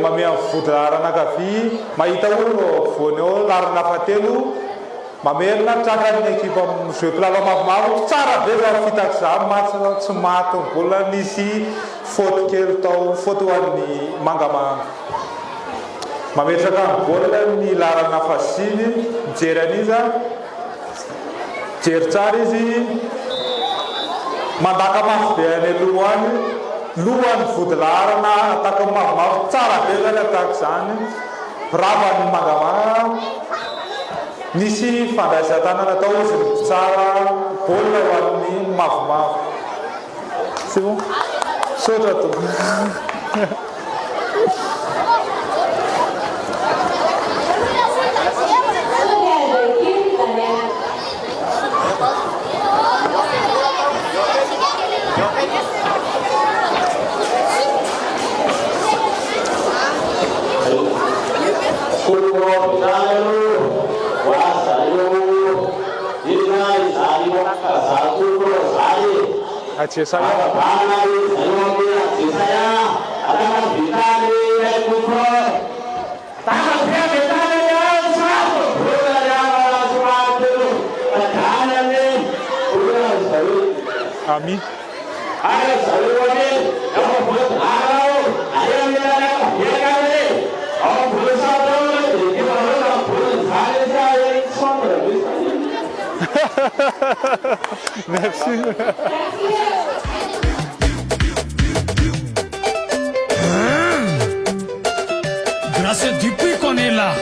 mamea fodrarana kavy mahita olo voany eo larina fatelo mamerina trakany ekipa jeu plava mavomavo tsara be za fitako za match tsy maty bola nisy faute kely tao faute hoan'ny mangamanga mametraka ny bola ny larana fasiny mijery an'iza jery tsara izy mandaka mafy be any aloha lohany vodilarana ataka mavomavo tsara be zany ataka zany ravany mangamanga nisy fandraisan-tanana atao izy tsara bola ho an'ny mavomavo c'est bon sotra to Ache saya Ami Merci. Grâce depuis qu'on est là.